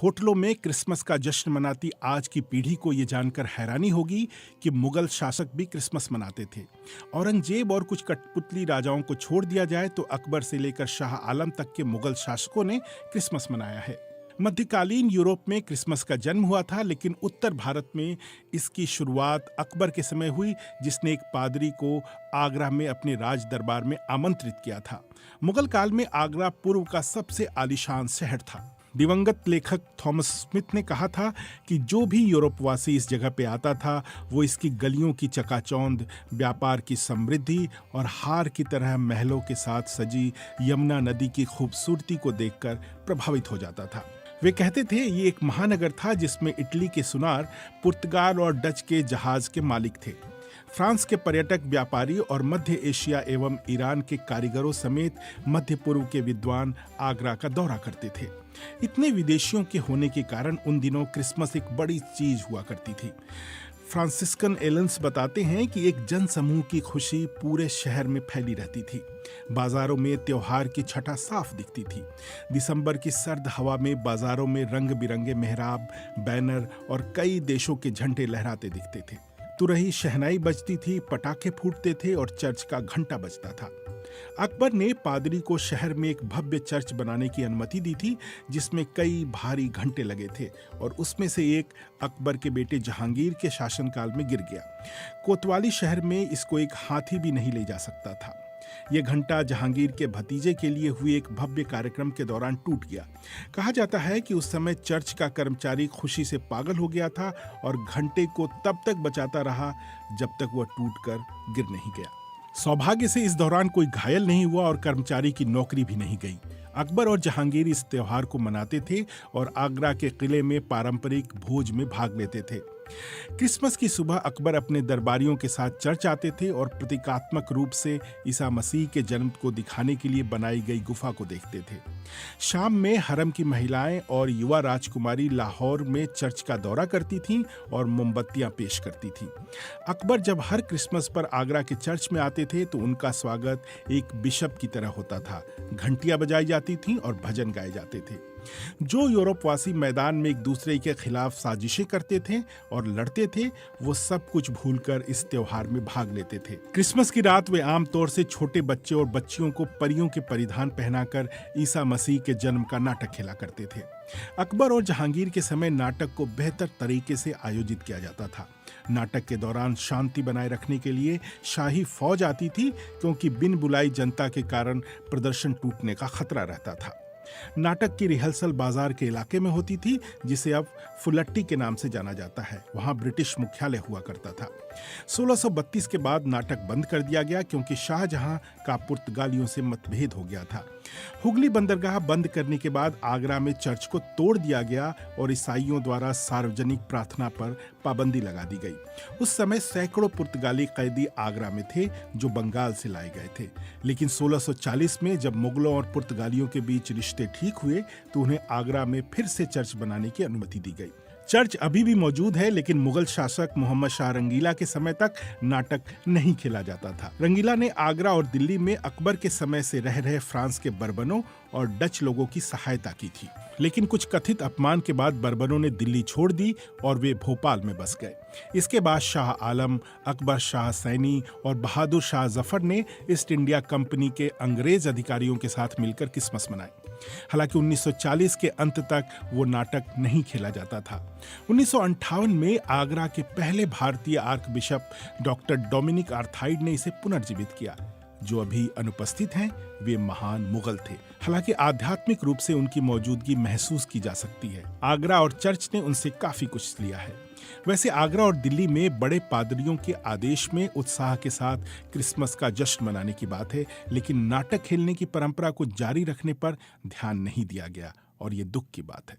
होटलों में क्रिसमस का जश्न मनाती आज की पीढ़ी को ये जानकर हैरानी होगी कि मुगल शासक भी क्रिसमस मनाते थे। औरंगजेब और कुछ कठपुतली राजाओं को छोड़ दिया जाए तो अकबर से लेकर शाह आलम तक के मुगल शासकों ने क्रिसमस मनाया है। मध्यकालीन यूरोप में क्रिसमस का जन्म हुआ था, लेकिन उत्तर भारत में इसकी शुरुआत अकबर के समय हुई, जिसने एक पादरी को आगरा में अपने राज दरबार में आमंत्रित किया था। मुगल काल में आगरा पूर्व का सबसे आलीशान शहर था। दिवंगत लेखक थॉमस स्मिथ ने कहा था कि जो भी यूरोपवासी इस जगह पे आता था वो इसकी गलियों की चकाचौंध, व्यापार की समृद्धि और हार की तरह महलों के साथ सजी यमुना नदी की खूबसूरती को देखकर प्रभावित हो जाता था। वे कहते थे ये एक महानगर था जिसमें इटली के सुनार, पुर्तगाल और डच के जहाज के मालिक थे। फ्रांस के पर्यटक, व्यापारी और मध्य एशिया एवं ईरान के कारीगरों समेत मध्य पूर्व के विद्वान आगरा का दौरा करते थे। इतने विदेशियों के होने के कारण उन दिनों क्रिसमस एक बड़ी चीज हुआ करती थी। फ्रांसिस्कन एलेंस बताते हैं कि एक जनसमूह की खुशी पूरे शहर में फैली रहती थी। बाजारों में त्योहार की छटा साफ दिखती थी। दिसंबर की सर्द हवा में बाजारों में रंग बिरंगे मेहराब, बैनर और कई देशों के झंडे लहराते दिखते थे। तुरही शहनाई बजती थी, पटाखे फूटते थे और चर्च का घंटा बजता था। अकबर ने पादरी को शहर में एक भव्य चर्च बनाने की अनुमति दी थी, जिसमें कई भारी घंटे लगे थे और उसमें से एक अकबर के बेटे जहांगीर के शासनकाल में गिर गया। कोतवाली शहर में इसको एक हाथी भी नहीं ले जा सकता था। यह घंटा जहांगीर के भतीजे के लिए हुए एक भव्य कार्यक्रम के दौरान टूट गया। कहा जाता है कि उस समय चर्च का कर्मचारी खुशी से पागल हो गया था और घंटे को तब तक बचाता रहा जब तक वह टूटकर गिर नहीं गया। सौभाग्य से इस दौरान कोई घायल नहीं हुआ और कर्मचारी की नौकरी भी नहीं गई। अकबर और जहांगीर इस त्योहार को मनाते थे और आगरा के किले में पारंपरिक भोज में भाग लेते थे। क्रिसमस की सुबह अकबर अपने दरबारियों के साथ चर्च आते थे और प्रतीकात्मक रूप से ईसा मसीह के जन्म को दिखाने के लिए बनाई गई गुफा को देखते थे। शाम में हरम की महिलाएं और युवा राजकुमारी लाहौर में चर्च का दौरा करती थीं और मोमबत्तियां पेश करती थीं। अकबर जब हर क्रिसमस पर आगरा के चर्च में आते थे तो उनका स्वागत एक बिशप की तरह होता था। घंटियां बजाई जाती थीं और भजन गाए जाते थे। जो यूरोपवासी मैदान में एक दूसरे के खिलाफ साजिशें करते थे और लड़ते थे, वो सब कुछ भूलकर इस त्योहार में भाग लेते थे। क्रिसमस की रात वे आमतौर से छोटे बच्चे और बच्चियों को परियों के परिधान पहनाकर ईसा मसीह के जन्म का नाटक खेला करते थे। अकबर और जहांगीर के समय नाटक को बेहतर तरीके से आयोजित किया जाता था। नाटक के दौरान शांति बनाए रखने के लिए शाही फौज आती थी, क्योंकि बिन बुलाई जनता के कारण प्रदर्शन टूटने का खतरा रहता था। नाटक की रिहर्सल बाजार के इलाके में होती थी, जिसे अब फुलट्टी के नाम से जाना जाता है। वहां ब्रिटिश मुख्यालय हुआ करता था। 1632 के बाद नाटक बंद कर दिया गया, क्योंकि शाहजहां का पुर्तगालियों से मतभेद हो गया था। हुगली बंदरगाह बंद करने के बाद आगरा में चर्च को तोड़ दिया गया और ईसाइयों द्वारा सार्वजनिक प्रार्थना पर पाबंदी लगा दी गई। उस समय सैकड़ों पुर्तगाली कैदी आगरा में थे जो बंगाल से लाए गए थे। लेकिन 1640 में जब मुगलों और पुर्तगालियों के बीच रिश्ते ठीक हुए तो उन्हें आगरा में फिर से चर्च बनाने की अनुमति दी गई। चर्च अभी भी मौजूद है, लेकिन मुगल शासक मोहम्मद शाह रंगीला के समय तक नाटक नहीं खेला जाता था। रंगीला ने आगरा और दिल्ली में अकबर के समय से रह रहे फ्रांस के बर्बनों और डच लोगों की सहायता की थी। लेकिन कुछ कथित अपमान के बाद बर्बनों ने दिल्ली छोड़ दी और वे भोपाल में बस गए। इसके बाद शाह आलम, अकबर शाह सैनी और बहादुर शाह जफर ने ईस्ट इंडिया कंपनी के अंग्रेज अधिकारियों के साथ मिलकर क्रिसमस मनाई। हालांकि 1940 के अंत तक वो नाटक नहीं खेला जाता था। 1958 में आगरा के पहले भारतीय आर्क बिशप डॉक्टर डोमिनिक आर्थाइड ने इसे पुनर्जीवित किया। जो अभी अनुपस्थित हैं, वे महान मुगल थे। हालांकि आध्यात्मिक रूप से उनकी मौजूदगी महसूस की जा सकती है। आगरा और चर्च ने उनसे काफी कुछ लिया है। वैसे आगरा और दिल्ली में बड़े पादरियों के आदेश में उत्साह के साथ क्रिसमस का जश्न मनाने की बात है, लेकिन नाटक खेलने की परंपरा को जारी रखने पर ध्यान नहीं दिया गया और ये दुख की बात है।